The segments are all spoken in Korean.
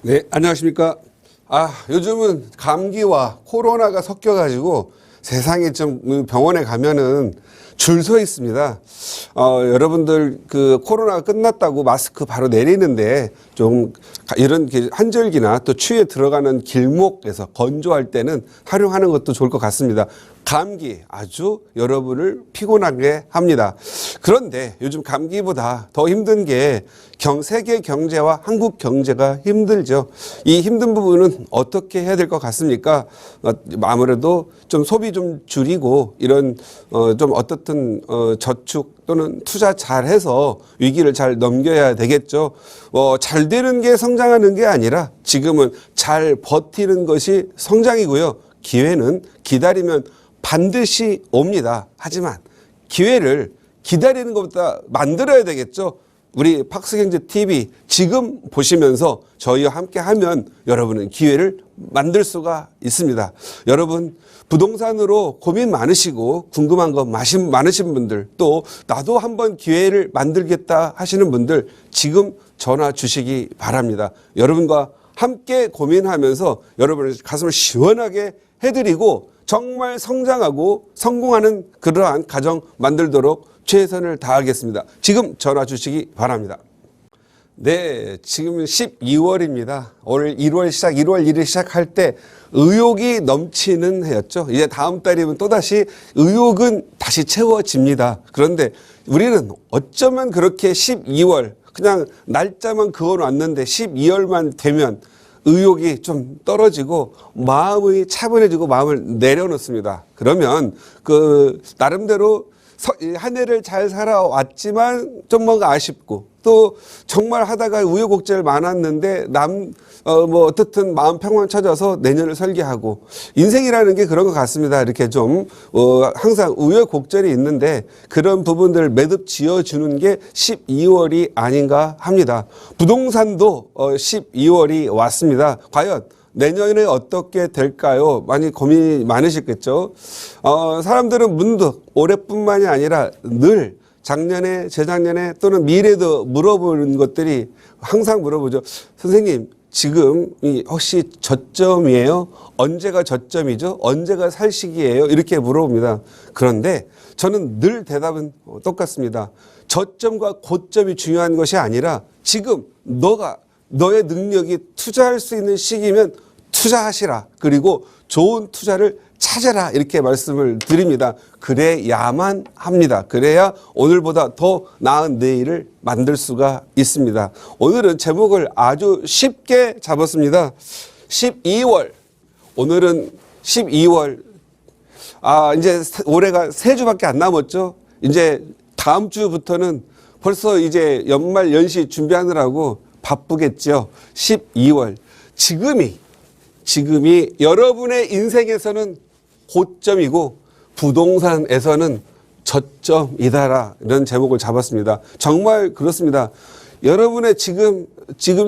네, 안녕하십니까. 요즘은 감기와 코로나가 섞여가지고 세상에 좀 병원에 가면은 줄 서 있습니다. 여러분들 그 코로나가 끝났다고 마스크 바로 내리는데 좀 이런 한절기나 또 추위에 들어가는 길목에서 건조할 때는 활용하는 것도 좋을 것 같습니다. 감기 아주 여러분을 피곤하게 합니다. 그런데 요즘 감기보다 더 힘든 게 세계 경제와 한국 경제가 힘들죠. 이 힘든 부분은 어떻게 해야 될 것 같습니까? 아무래도 좀 소비 좀 줄이고 이런 좀 어떻든 저축 또는 투자 잘해서 위기를 잘 넘겨야 되겠죠. 잘 되는 게 성장하는 게 아니라 지금은 잘 버티는 것이 성장이고요. 기회는 기다리면 반드시 옵니다. 하지만 기회를 기다리는 것보다 만들어야 되겠죠. 우리 팍스경제TV 지금 보시면서 저희와 함께 하면 여러분은 기회를 만들 수가 있습니다. 여러분 부동산으로 고민 많으시고 궁금한 거 많으신 분들, 또 나도 한번 기회를 만들겠다 하시는 분들 지금 전화 주시기 바랍니다. 여러분과 함께 고민하면서 여러분의 가슴을 시원하게 해드리고 정말 성장하고 성공하는 그러한 가정 만들도록 최선을 다하겠습니다. 지금 전화 주시기 바랍니다. 네, 지금 12월입니다. 오늘 1월 1일 시작할 때 의욕이 넘치는 해였죠. 이제 다음 달이면 또다시 의욕은 다시 채워집니다. 그런데 우리는 어쩌면 그렇게 12월 그냥 날짜만 그어놨는데 12월만 되면 의욕이 좀 떨어지고 마음이 차분해지고 마음을 내려놓습니다. 그러면 나름대로 한 해를 잘 살아왔지만 좀 뭔가 아쉽고 또 정말 하다가 우여곡절 많았는데 어떻든 마음 평안 찾아서 내년을 설계하고 인생이라는 게 그런 것 같습니다. 이렇게 좀 항상 우여곡절이 있는데 그런 부분들을 매듭 지어주는 게 12월이 아닌가 합니다. 부동산도 12월이 왔습니다. 과연 내년에 어떻게 될까요? 많이 고민이 많으시겠죠. 사람들은 문득 올해뿐만이 아니라 늘 작년에, 재작년에 또는 미래도 물어보는 것들이 항상 물어보죠. 선생님, 지금 혹시 저점이에요? 언제가 저점이죠? 언제가 살 시기예요? 이렇게 물어봅니다. 그런데 저는 늘 대답은 똑같습니다. 저점과 고점이 중요한 것이 아니라 지금 너의 능력이 투자할 수 있는 시기면 투자하시라. 그리고 좋은 투자를 찾아라. 이렇게 말씀을 드립니다. 그래야만 합니다. 그래야 오늘보다 더 나은 내일을 만들 수가 있습니다. 오늘은 제목을 아주 쉽게 잡았습니다. 12월. 오늘은 12월. 이제 올해가 3주밖에 안 남았죠. 이제 다음 주부터는 벌써 이제 연말 연시 준비하느라고 바쁘겠죠. 12월. 지금이 여러분의 인생에서는 고점이고 부동산에서는 저점이다라 이런 제목을 잡았습니다. 정말 그렇습니다. 여러분의 지금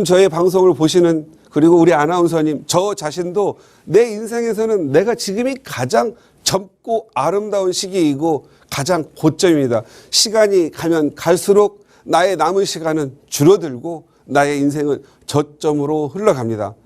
저의 방송을 보시는 그리고 우리 아나운서님 저 자신도 내 인생에서는 내가 지금이 가장 젊고 아름다운 시기이고 가장 고점입니다. 시간이 가면 갈수록 나의 남은 시간은 줄어들고 나의 인생은 저점으로 흘러갑니다.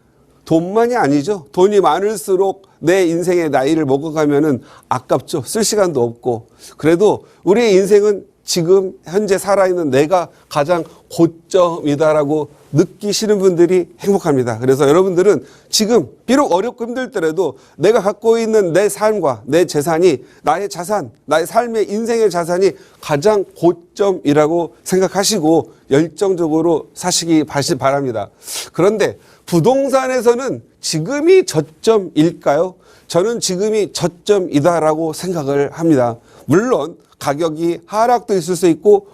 돈만이 아니죠. 돈이 많을수록 내 인생의 나이를 먹어가면은 아깝죠. 쓸 시간도 없고. 그래도 우리의 인생은 지금 현재 살아있는 내가 가장 고점이다라고 느끼시는 분들이 행복합니다. 그래서 여러분들은 지금 비록 어렵고 힘들더라도 내가 갖고 있는 내 삶과 내 재산이 나의 자산, 나의 삶의 인생의 자산이 가장 고점이라고 생각하시고 열정적으로 사시기 바랍니다. 그런데 부동산에서는 지금이 저점일까요? 저는 지금이 저점이다라고 생각을 합니다. 물론 가격이 하락도 있을 수 있고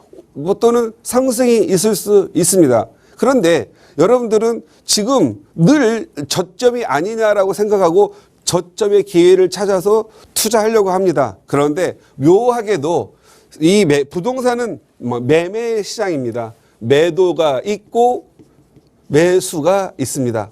또는 상승이 있을 수 있습니다. 그런데 여러분들은 지금 늘 저점이 아니냐라고 생각하고 저점의 기회를 찾아서 투자하려고 합니다. 그런데 묘하게도 이 부동산은 매매 시장입니다. 매도가 있고 매수가 있습니다.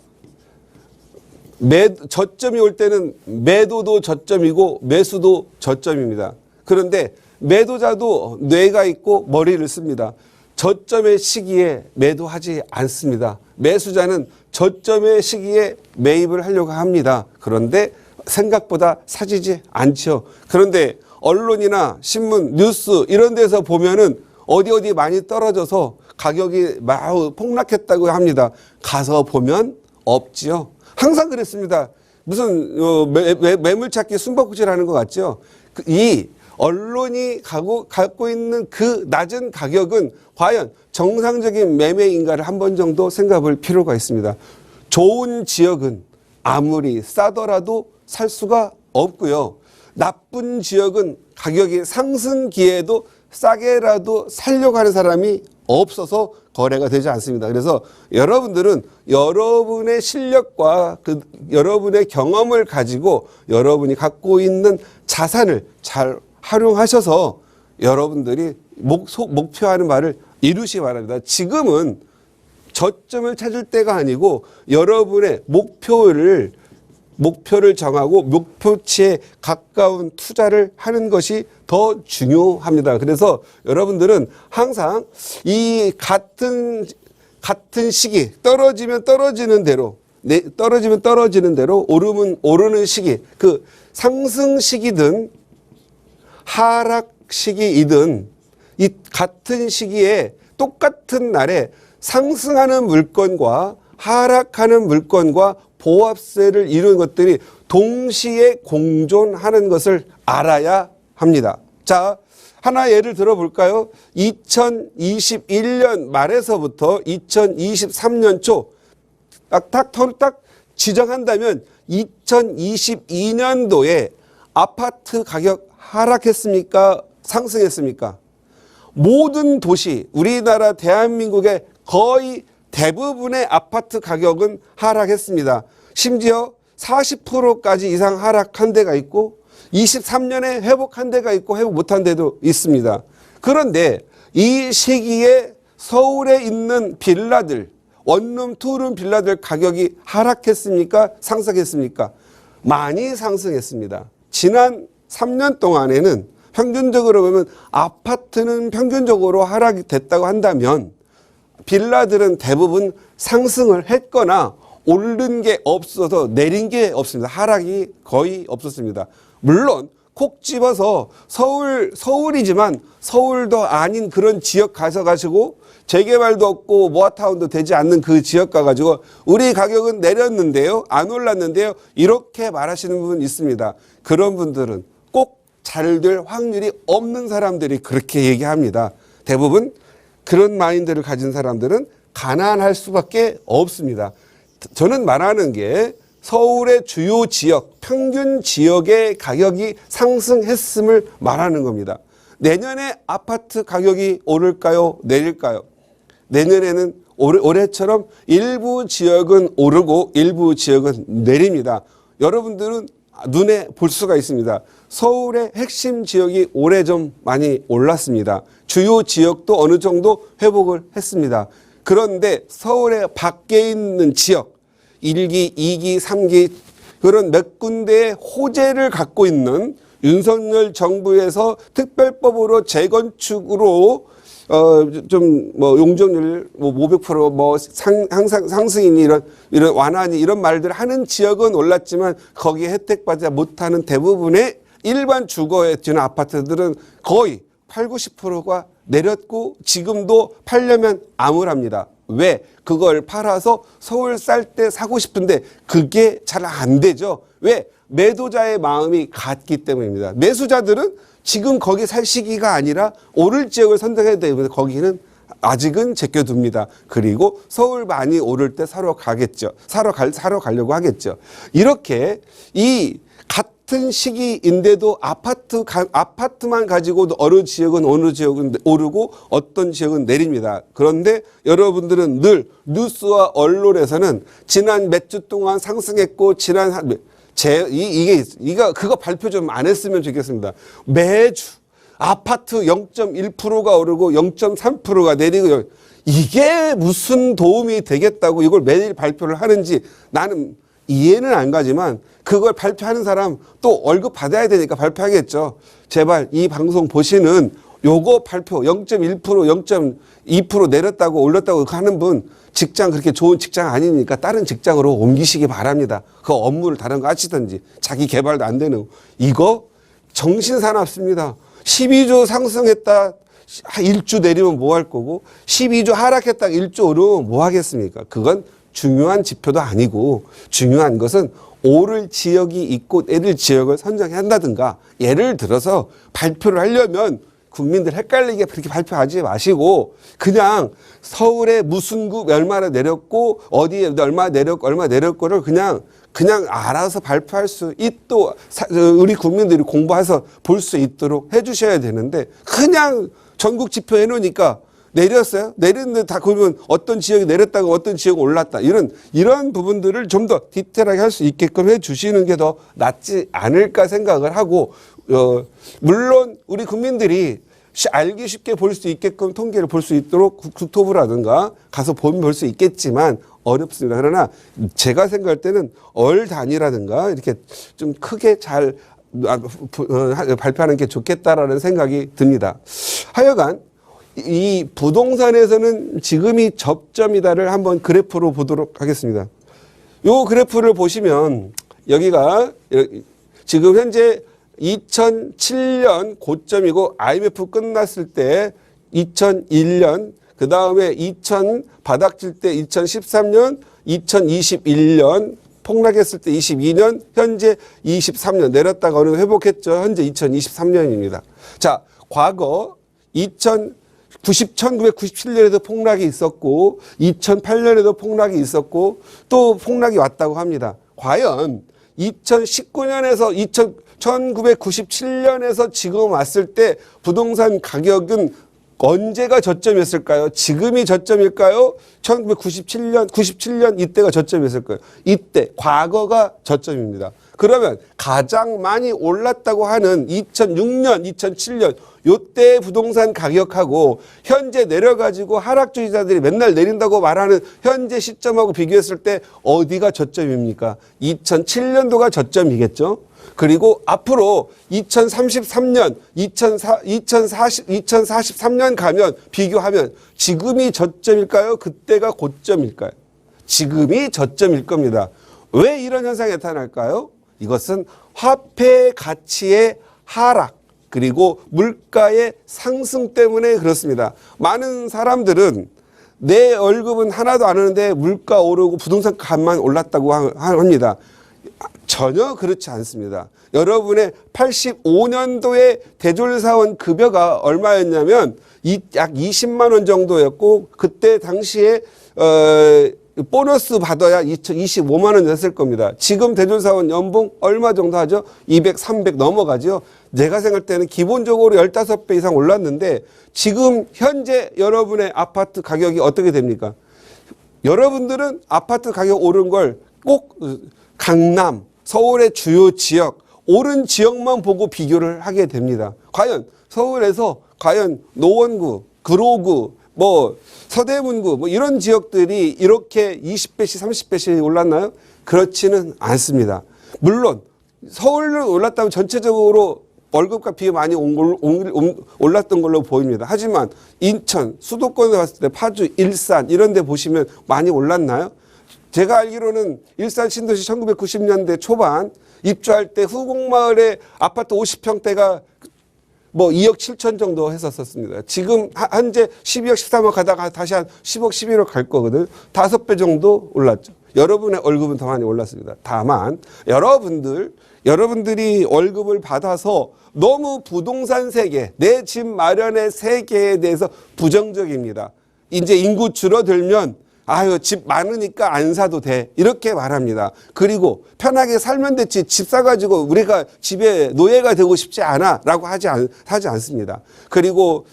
저점이 올 때는 매도도 저점이고 매수도 저점입니다. 그런데 매도자도 뇌가 있고 머리를 씁니다. 저점의 시기에 매도하지 않습니다. 매수자는 저점의 시기에 매입을 하려고 합니다. 그런데 생각보다 사지지 않죠. 그런데 언론이나 신문, 뉴스 이런 데서 보면은 어디 많이 떨어져서 가격이 막 폭락했다고 합니다. 가서 보면 없지요. 항상 그랬습니다. 무슨 매물찾기 숨바꼭질하는 것 같죠. 이 언론이 갖고 있는 그 낮은 가격은 과연 정상적인 매매인가를 한 번 정도 생각해 볼 필요가 있습니다. 좋은 지역은 아무리 싸더라도 살 수가 없고요. 나쁜 지역은 가격이 상승기에도 싸게라도 살려고 하는 사람이 없어서 거래가 되지 않습니다. 그래서 여러분들은 여러분의 실력과 여러분의 경험을 가지고 여러분이 갖고 있는 자산을 잘 활용하셔서 여러분들이 목표하는 바를 이루시기 바랍니다. 지금은 저점을 찾을 때가 아니고 여러분의 목표를 정하고 목표치에 가까운 투자를 하는 것이 더 중요합니다. 그래서 여러분들은 항상 이 같은 시기 떨어지면 떨어지는 대로 오르면 오르는 시기, 그 상승 시기든 하락 시기이든 이 같은 시기에 똑같은 날에 상승하는 물건과 하락하는 물건과 보합세를 이루는 것들이 동시에 공존하는 것을 알아야 합니다. 자, 하나 예를 들어볼까요? 2021년 말에서부터 2023년 초 딱 지정한다면 2022년도에 아파트 가격 하락했습니까? 상승했습니까? 모든 도시, 우리나라 대한민국의 거의 대부분의 아파트 가격은 하락했습니다. 심지어 40%까지 이상 하락한 데가 있고 23년에 회복한 데가 있고 회복 못한 데도 있습니다. 그런데 이 시기에 서울에 있는 빌라들, 원룸, 투룸 빌라들 가격이 하락했습니까? 상승했습니까? 많이 상승했습니다. 지난 3년 동안에는 평균적으로 보면 아파트는 평균적으로 하락이 됐다고 한다면 빌라들은 대부분 상승을 했거나 오른 게 없어서 내린 게 없습니다. 하락이 거의 없었습니다. 물론 콕 집어서 서울이지만 서울도 아닌 그런 지역 가셔가지고 재개발도 없고 모아타운도 되지 않는 그 지역 가가지고 우리 가격은 내렸는데요, 안 올랐는데요, 이렇게 말하시는 분 있습니다. 그런 분들은 꼭 잘 될 확률이 없는 사람들이 그렇게 얘기합니다. 대부분 그런 마인드를 가진 사람들은 가난할 수밖에 없습니다. 저는 말하는 게 서울의 주요 지역, 평균 지역의 가격이 상승했음을 말하는 겁니다. 내년에 아파트 가격이 오를까요? 내릴까요? 내년에는 올해처럼 일부 지역은 오르고 일부 지역은 내립니다. 여러분들은 눈에 볼 수가 있습니다. 서울의 핵심 지역이 올해 좀 많이 올랐습니다. 주요 지역도 어느 정도 회복을 했습니다. 그런데 서울의 밖에 있는 지역, 1기, 2기, 3기 그런 몇 군데의 호재를 갖고 있는 윤석열 정부에서 특별법으로 재건축으로 좀 뭐 용적률 뭐 500% 뭐 항상 상승이니 이런 완화니 이런 말들 하는 지역은 올랐지만 거기에 혜택받지 못하는 대부분의 일반 주거에 지는 아파트들은 거의 80~90%가 내렸고 지금도 팔려면 암울합니다. 왜? 그걸 팔아서 서울 쌀 때 사고 싶은데 그게 잘 안 되죠. 왜? 매도자의 마음이 같기 때문입니다. 매수자들은 지금 거기 살 시기가 아니라 오를 지역을 선택해야 되는데 거기는 아직은 제껴둡니다. 그리고 서울 많이 오를 때 사러 가겠죠. 사러 가려고 하겠죠. 이렇게 이 같은 시기인데도 아파트만 가지고도 어느 지역은 오르고 어떤 지역은 내립니다. 그런데 여러분들은 늘 뉴스와 언론에서는 지난 몇 주 동안 상승했고 그거 발표 좀 안 했으면 좋겠습니다. 매주 아파트 0.1%가 오르고 0.3%가 내리고 이게 무슨 도움이 되겠다고 이걸 매일 발표를 하는지 나는 이해는 안 가지만 그걸 발표하는 사람 또 월급 받아야 되니까 발표하겠죠. 제발 이 방송 보시는 요거 발표 0.1%, 0.2% 내렸다고 올렸다고 하는 분 직장 그렇게 좋은 직장 아니니까 다른 직장으로 옮기시기 바랍니다. 그 업무를 다른 거 하시든지 자기 개발도 안 되는 이거 정신사납습니다. 12조 상승했다 1주 내리면 뭐 할 거고 12조 하락했다 1조 오르면 뭐 하겠습니까? 그건 중요한 지표도 아니고 중요한 것은 오를 지역이 있고 내릴 지역을 선정해야 한다든가 예를 들어서 발표를 하려면 국민들 헷갈리게 그렇게 발표하지 마시고 그냥 서울에 무슨 구 얼마나 내렸고 어디에 얼마 내렸고 얼마 내렸고를 그냥 알아서 발표할 수 있도록 우리 국민들이 공부해서 볼 수 있도록 해 주셔야 되는데 그냥 전국 지표 해놓으니까 내렸어요? 내렸는데 다 그러면 어떤 지역이 내렸다고 어떤 지역이 올랐다. 이런 부분들을 좀 더 디테일하게 할 수 있게끔 해 주시는 게 더 낫지 않을까 생각을 하고, 물론 우리 국민들이 알기 쉽게 볼 수 있게끔 통계를 볼 수 있도록 국토부라든가 가서 보면 볼 수 있겠지만 어렵습니다. 그러나 제가 생각할 때는 월 단위라든가 이렇게 좀 크게 잘 발표하는 게 좋겠다라는 생각이 듭니다. 하여간 이 부동산에서는 지금이 접점이다를 한번 그래프로 보도록 하겠습니다. 요 그래프를 보시면 여기가 지금 현재 2007년 고점이고 IMF 끝났을 때 2001년 그 다음에 2000 바닥칠 때 2013년 2021년 폭락했을 때 22년 현재 23년 내렸다가 어느 회복했죠. 현재 2023년입니다. 자, 과거 1997년에도 폭락이 있었고 2008년에도 폭락이 있었고 또 폭락이 왔다고 합니다. 과연 2019년에서 1997년에서 지금 왔을 때 부동산 가격은 언제가 저점이었을까요? 지금이 저점일까요? 97년 이때가 저점이었을까요? 이때 과거가 저점입니다. 그러면 가장 많이 올랐다고 하는 2006년, 2007년 요때 부동산 가격하고 현재 내려가지고 하락주의자들이 맨날 내린다고 말하는 현재 시점하고 비교했을 때 어디가 저점입니까? 2007년도가 저점이겠죠? 그리고 앞으로 2033년, 2043년 가면 비교하면 지금이 저점일까요? 그때가 고점일까요? 지금이 저점일 겁니다. 왜 이런 현상이 나타날까요? 이것은 화폐 가치의 하락 그리고 물가의 상승 때문에 그렇습니다. 많은 사람들은 내 월급은 하나도 안 오는데 물가 오르고 부동산 값만 올랐다고 합니다. 전혀 그렇지 않습니다. 여러분의 85년도에 대졸사원 급여가 얼마였냐면 약 20만 원 정도였고 그때 당시에 보너스 받아야 25만 원 냈을 겁니다. 지금 대졸사원 연봉 얼마 정도 하죠? 200, 300 넘어가죠. 내가 생각할 때는 기본적으로 15배 이상 올랐는데 지금 현재 여러분의 아파트 가격이 어떻게 됩니까? 여러분들은 아파트 가격 오른 걸 꼭 강남, 서울의 주요 지역, 오른 지역만 보고 비교를 하게 됩니다. 과연 서울에서 과연 노원구, 구로구, 서대문구 이런 지역들이 이렇게 20배씩 30배씩 올랐나요? 그렇지는 않습니다. 물론 서울은 올랐다면 전체적으로 월급과 비교 많이 올랐던 걸로 보입니다. 하지만 인천, 수도권에 봤을 때 파주, 일산 이런 데 보시면 많이 올랐나요? 제가 알기로는 일산 신도시 1990년대 초반 입주할 때 후곡마을에 아파트 50평대가 2억 7천 정도 했었습니다. 지금 현재 12억 13억 가다가 다시 한 10억 11억 갈 거거든. 5배 정도 올랐죠. 여러분의 월급은 더 많이 올랐습니다. 다만 여러분들이 월급을 받아서 너무 부동산 세계, 내 집 마련의 세계에 대해서 부정적입니다. 이제 인구 줄어들면 집 많으니까 안 사도 돼. 이렇게 말합니다. 그리고 편하게 살면 됐지 집 사가지고 우리가 집에 노예가 되고 싶지 않아 라고 하지 않습니다. 그리고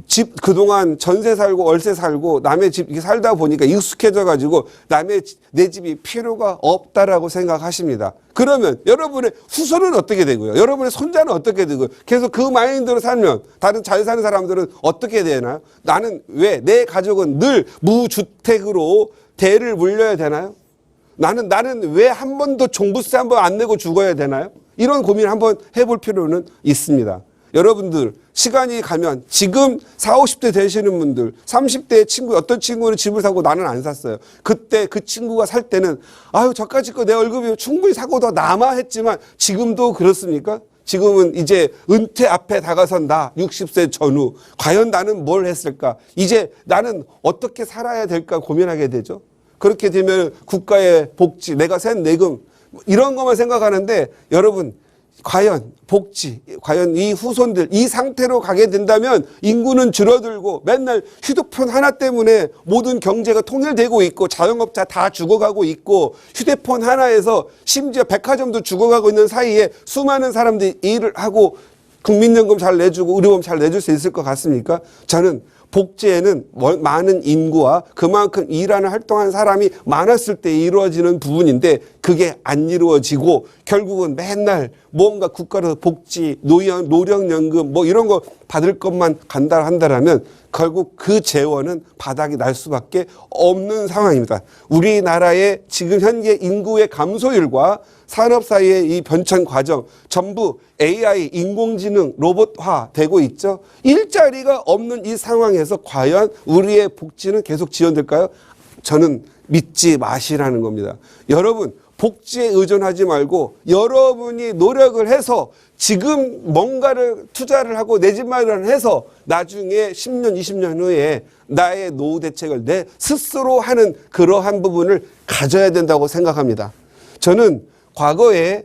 집 그동안 전세 살고 월세 살고 남의 집 살다 보니까 익숙해져 가지고 내 집이 필요가 없다라고 생각하십니다. 그러면 여러분의 후손은 어떻게 되고요? 여러분의 손자는 어떻게 되고요? 계속 그 마인드로 살면 다른 잘 사는 사람들은 어떻게 되나요? 나는 왜 내 가족은 늘 무주택으로 대를 물려야 되나요? 나는 왜 한 번도 종부세 한 번 안 내고 죽어야 되나요? 이런 고민을 한번 해볼 필요는 있습니다. 여러분들 시간이 가면 지금 40, 50대 되시는 분들, 30대 친구, 어떤 친구는 집을 사고 나는 안 샀어요. 그때 그 친구가 살 때는 아유 저까지 거 내 월급이 충분히 사고 더 남아 했지만 지금도 그렇습니까? 지금은 이제 은퇴 앞에 다가선 나 60세 전후 과연 나는 뭘 했을까? 이제 나는 어떻게 살아야 될까 고민하게 되죠. 그렇게 되면 국가의 복지, 내가 센 내금 이런 것만 생각하는데 여러분 과연 복지, 과연 이 후손들 이 상태로 가게 된다면 인구는 줄어들고 맨날 휴대폰 하나 때문에 모든 경제가 통일되고 있고 자영업자 다 죽어가고 있고 휴대폰 하나에서 심지어 백화점도 죽어가고 있는 사이에 수많은 사람들이 일을 하고 국민연금 잘 내주고 의료보험 잘 내줄 수 있을 것 같습니까? 저는 복지에는 많은 인구와 그만큼 일하는 활동하는 사람이 많았을 때 이루어지는 부분인데 그게 안 이루어지고 결국은 맨날 뭔가 국가로 복지, 노령연금 뭐 이런 거 받을 것만 간다 한다라면 결국 그 재원은 바닥이 날 수밖에 없는 상황입니다. 우리나라의 지금 현재 인구의 감소율과 산업 사이의 이 변천 과정 전부 AI, 인공지능, 로봇화 되고 있죠. 일자리가 없는 이 상황에서 과연 우리의 복지는 계속 지원될까요? 저는 믿지 마시라는 겁니다. 여러분 복지에 의존하지 말고 여러분이 노력을 해서 지금 뭔가를 투자를 하고 내 집 마련을 해서 나중에 10년, 20년 후에 나의 노후 대책을 내 스스로 하는 그러한 부분을 가져야 된다고 생각합니다. 저는 과거에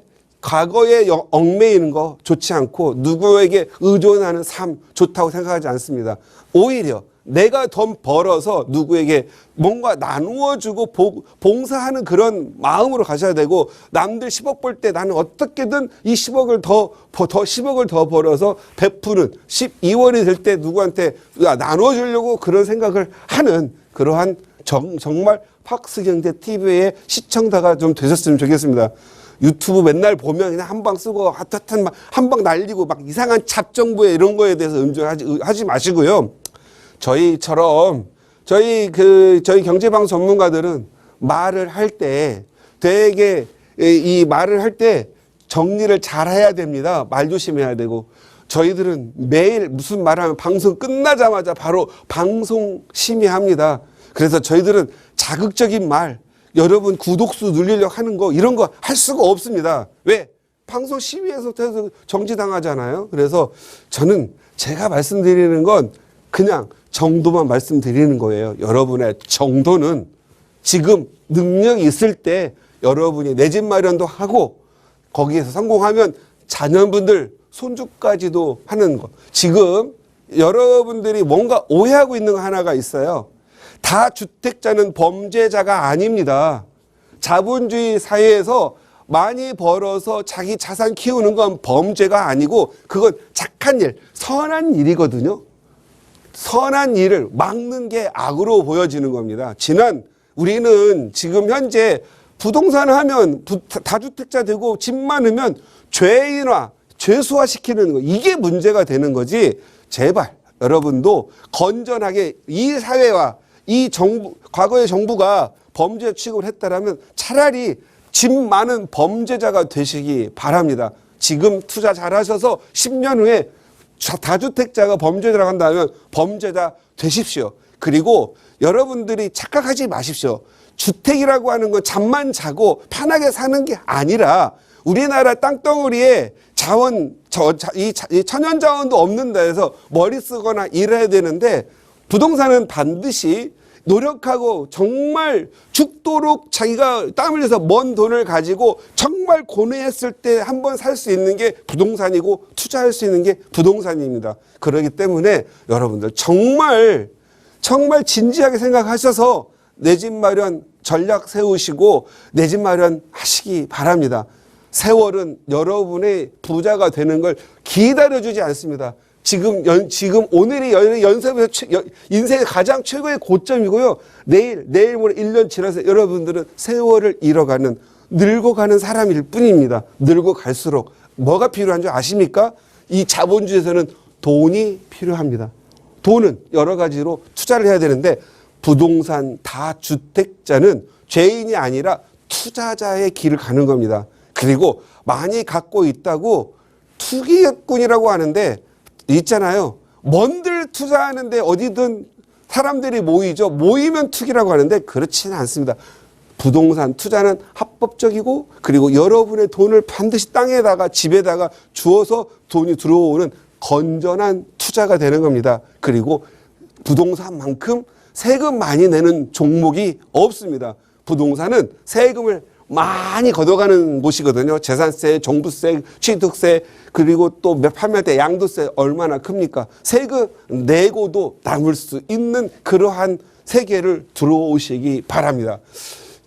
얽매이는 거 좋지 않고 누구에게 의존하는 삶 좋다고 생각하지 않습니다. 오히려 내가 돈 벌어서 누구에게 뭔가 나누어주고 봉사하는 그런 마음으로 가셔야 되고 남들 10억 벌 때 나는 어떻게든 이 10억을 더 10억을 더 벌어서 베푸는 12월이 될 때 누구한테 나눠주려고 그런 생각을 하는 그러한 정말 팍스경제 TV의 시청자가 좀 되셨으면 좋겠습니다. 유튜브 맨날 보면 그냥 한 방 쓰고 핫핫한 한 방 날리고 막 이상한 잡정부에 이런 거에 대해서 하지 마시고요. 저희처럼 저희 경제방 전문가들은 말을 할 때 되게 이 말을 할 때 정리를 잘 해야 됩니다. 말 조심해야 되고 저희들은 매일 무슨 말하면 방송 끝나자마자 바로 방송 심의합니다. 그래서 저희들은 자극적인 말 여러분 구독수 늘리려고 하는 거 이런 거 할 수가 없습니다. 왜? 방송 심의에서 정지당하잖아요. 그래서 저는 제가 말씀드리는 건 그냥 정도만 말씀드리는 거예요. 여러분의 정도는 지금 능력이 있을 때 여러분이 내 집 마련도 하고 거기에서 성공하면 자녀분들 손주까지도 하는 거. 지금 여러분들이 뭔가 오해하고 있는 거 하나가 있어요. 다주택자는 범죄자가 아닙니다. 자본주의 사회에서 많이 벌어서 자기 자산 키우는 건 범죄가 아니고 그건 착한 일, 선한 일이거든요. 선한 일을 막는 게 악으로 보여지는 겁니다. 우리는 지금 현재 부동산 하면 다주택자 되고 집 많으면 죄수화 시키는 거 이게 문제가 되는 거지. 제발 여러분도 건전하게 이 사회와 이 과거의 정부가 범죄 취급을 했다라면 차라리 집 많은 범죄자가 되시기 바랍니다. 지금 투자 잘하셔서 10년 후에 다주택자가 범죄자라고 한다면 범죄자 되십시오. 그리고 여러분들이 착각하지 마십시오. 주택이라고 하는 건 잠만 자고 편하게 사는 게 아니라 우리나라 땅덩어리에 이 천연자원도 없는 데에서 머리 쓰거나 일해야 되는데 부동산은 반드시 노력하고 정말 죽도록 자기가 땀 흘려서 먼 돈을 가지고 정말 고뇌했을 때 한번 살 수 있는 게 부동산이고 투자할 수 있는 게 부동산입니다. 그렇기 때문에 여러분들 정말 진지하게 생각하셔서 내 집 마련 전략 세우시고 내 집 마련 하시기 바랍니다. 세월은 여러분의 부자가 되는 걸 기다려주지 않습니다. 지금 오늘이 인생의 가장 최고의 고점이고요. 내일 모레 1년 지나서 여러분들은 세월을 잃어가는 늙어가는 사람일 뿐입니다. 늙어 갈수록 뭐가 필요한 줄 아십니까? 이 자본주의에서는 돈이 필요합니다. 돈은 여러 가지로 투자를 해야 되는데 부동산 다주택자는 죄인이 아니라 투자자의 길을 가는 겁니다. 그리고 많이 갖고 있다고 투기꾼이라고 하는데 있잖아요. 뭔들 투자하는데 어디든 사람들이 모이죠. 모이면 투기라고 하는데 그렇지는 않습니다. 부동산 투자는 합법적이고 그리고 여러분의 돈을 반드시 땅에다가 집에다가 주어서 돈이 들어오는 건전한 투자가 되는 겁니다. 그리고 부동산만큼 세금 많이 내는 종목이 없습니다. 부동산은 세금을 많이 걷어가는 곳이거든요. 재산세, 종부세, 취득세, 그리고 또 판매할 때 양도세 얼마나 큽니까? 세금 내고도 남을 수 있는 그러한 세계를 들어오시기 바랍니다.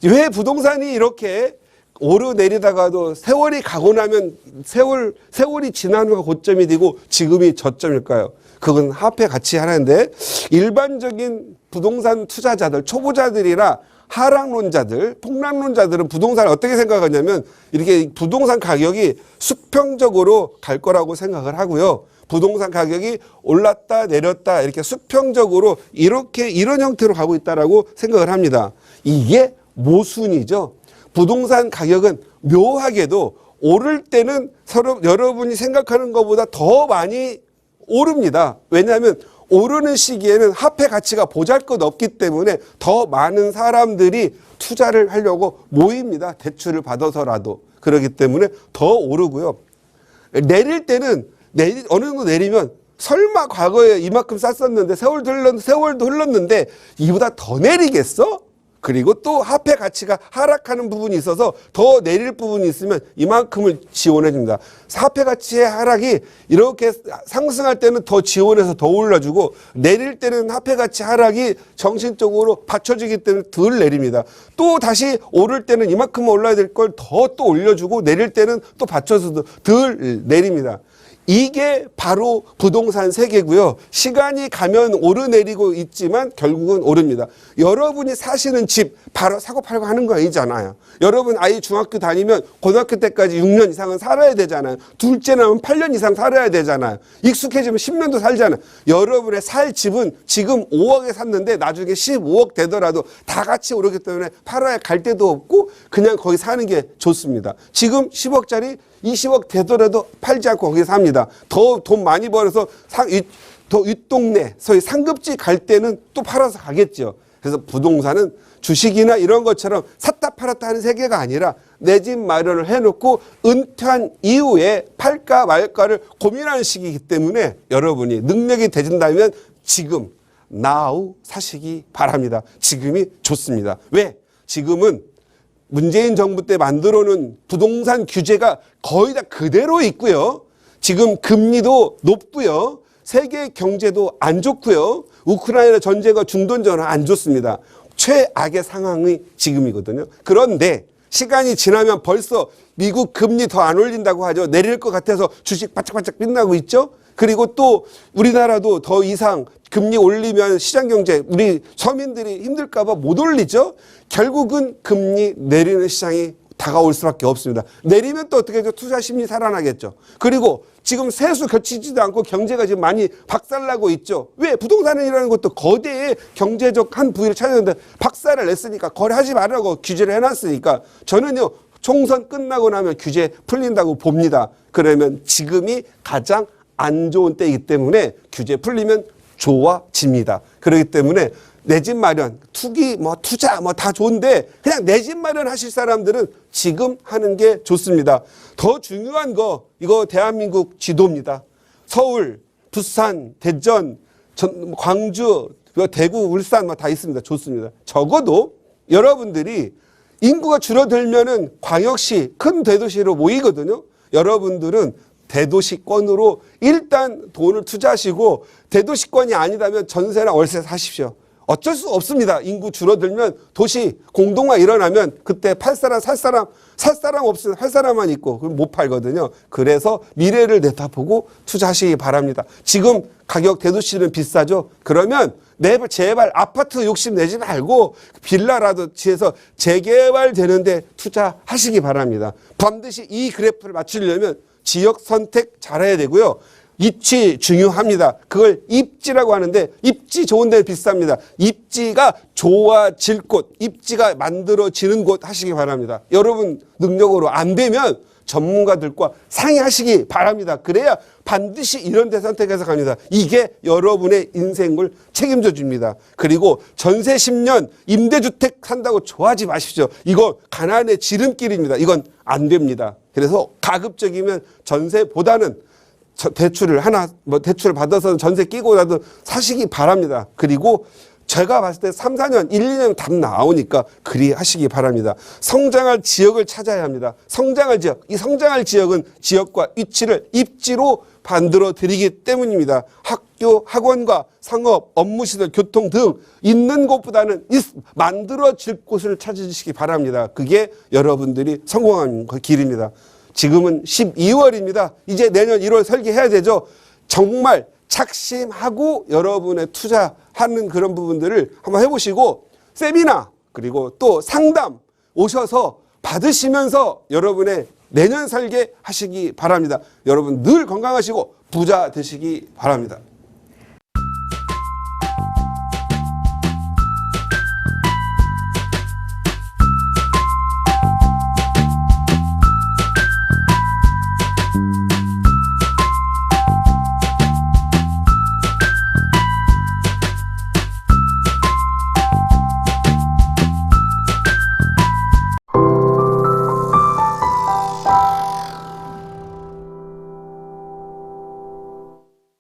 왜 부동산이 이렇게 오르내리다가도 세월이 가고 나면 세월이 지난 후가 고점이 되고 지금이 저점일까요? 그건 화폐 가치 하나인데 일반적인 부동산 투자자들, 초보자들이나 하락론자들, 폭락론자들은 부동산을 어떻게 생각하냐면 이렇게 부동산 가격이 수평적으로 갈 거라고 생각을 하고요. 부동산 가격이 올랐다 내렸다 이렇게 수평적으로 이런 형태로 가고 있다라고 생각을 합니다. 이게 모순이죠. 부동산 가격은 묘하게도 오를 때는 여러분이 생각하는 것보다 더 많이 오릅니다. 왜냐하면 오르는 시기에는 화폐 가치가 보잘것없기 때문에 더 많은 사람들이 투자를 하려고 모입니다. 대출을 받아서라도. 그렇기 때문에 더 오르고요. 내릴 때는 어느 정도 내리면 설마 과거에 이만큼 쌌었는데 세월도 흘렀는데 이보다 더 내리겠어? 그리고 또 화폐 가치가 하락하는 부분이 있어서 더 내릴 부분이 있으면 이만큼을 지원해 줍니다. 화폐 가치의 하락이 이렇게 상승할 때는 더 지원해서 더 올려주고 내릴 때는 화폐 가치 하락이 정신적으로 받쳐주기 때문에 덜 내립니다. 또 다시 오를 때는 이만큼 올라야 될 걸 더 또 올려주고 내릴 때는 또 받쳐서 덜 내립니다. 이게 바로 부동산 세계고요. 시간이 가면 오르내리고 있지만 결국은 오릅니다. 여러분이 사시는 집 바로 사고 팔고 하는 거 아니잖아요. 여러분 아이 중학교 다니면 고등학교 때까지 6년 이상은 살아야 되잖아요. 둘째 나면 8년 이상 살아야 되잖아요. 익숙해지면 10년도 살잖아요. 여러분의 살 집은 지금 5억에 샀는데 나중에 15억 되더라도 다 같이 오르기 때문에 팔아야 갈 데도 없고 그냥 거기 사는 게 좋습니다. 지금 10억짜리 20억 되더라도 팔지 않고 거기 삽니다. 더 돈 많이 벌어서 더 윗동네 소위 상급지 갈 때는 또 팔아서 가겠죠. 그래서 부동산은 주식이나 이런 것처럼 샀다 팔았다 하는 세계가 아니라 내 집 마련을 해놓고 은퇴한 이후에 팔까 말까를 고민하는 시기이기 때문에 여러분이 능력이 되진다면 지금 now 사시기 바랍니다. 지금이 좋습니다. 왜? 지금은 문재인 정부 때 만들어놓은 부동산 규제가 거의 다 그대로 있고요. 지금 금리도 높고요. 세계 경제도 안 좋고요. 우크라이나 전쟁과 중동 전화 안 좋습니다. 최악의 상황이 지금이거든요. 그런데 시간이 지나면 벌써 미국 금리 더 안 올린다고 하죠. 내릴 것 같아서 주식 바짝바짝 빛나고 있죠. 그리고 또 우리나라도 더 이상 금리 올리면 시장 경제 우리 서민들이 힘들까 봐 못 올리죠. 결국은 금리 내리는 시장이 다가올 수밖에 없습니다. 내리면 또 어떻게 해서 투자 심리 살아나겠죠. 그리고 지금 세수 겹치지도 않고 경제가 지금 많이 박살나고 있죠. 왜? 부동산이라는 것도 거대의 경제적 한 부위를 찾았는데 박살을 냈으니까 거래하지 말라고 규제를 해놨으니까 저는요. 총선 끝나고 나면 규제 풀린다고 봅니다. 그러면 지금이 가장 안 좋은 때이기 때문에 규제 풀리면 좋아집니다. 그렇기 때문에 내 집 마련, 투기, 투자, 다 좋은데 그냥 내 집 마련 하실 사람들은 지금 하는 게 좋습니다. 더 중요한 거, 이거 대한민국 지도입니다. 서울, 부산, 대전, 광주, 대구, 울산 다 있습니다. 좋습니다. 적어도 여러분들이 인구가 줄어들면은 광역시, 큰 대도시로 모이거든요. 여러분들은 대도시권으로 일단 돈을 투자하시고 대도시권이 아니라면 전세나 월세 사십시오. 어쩔 수 없습니다. 인구 줄어들면 도시 공동화 일어나면 그때 팔 사람 살 사람 없으면 할 사람만 있고 그럼 못 팔거든요. 그래서 미래를 내다보고 투자하시기 바랍니다. 지금 가격 대도시는 비싸죠. 그러면 제발 아파트 욕심 내지 말고 빌라라도 지어서 재개발되는데 투자하시기 바랍니다. 반드시 이 그래프를 맞추려면 지역 선택 잘해야 되고요. 입지 중요합니다. 그걸 입지라고 하는데 입지 좋은 데 비쌉니다. 입지가 좋아질 곳, 입지가 만들어지는 곳 하시기 바랍니다. 여러분 능력으로 안 되면 전문가들과 상의하시기 바랍니다. 그래야 반드시 이런 데 선택해서 갑니다. 이게 여러분의 인생을 책임져 줍니다. 그리고 전세 10년 임대주택 산다고 좋아하지 마십시오. 이거 가난의 지름길입니다. 이건 안 됩니다. 그래서 가급적이면 전세보다는 대출을 대출을 받아서 전세 끼고라도 사시기 바랍니다. 그리고 제가 봤을 때 3, 4년, 1, 2년 답 나오니까 그리 하시기 바랍니다. 성장할 지역을 찾아야 합니다. 성장할 지역. 이 성장할 지역은 지역과 위치를 입지로 만들어 드리기 때문입니다. 학교, 학원과 상업, 업무시설, 교통 등 있는 곳보다는 만들어질 곳을 찾으시기 바랍니다. 그게 여러분들이 성공하는 길입니다. 지금은 12월입니다. 이제 내년 1월 설계해야 되죠. 정말 착심하고 여러분의 투자하는 그런 부분들을 한번 해보시고 세미나 그리고 또 상담 오셔서 받으시면서 여러분의 내년 설계 하시기 바랍니다. 여러분 늘 건강하시고 부자 되시기 바랍니다.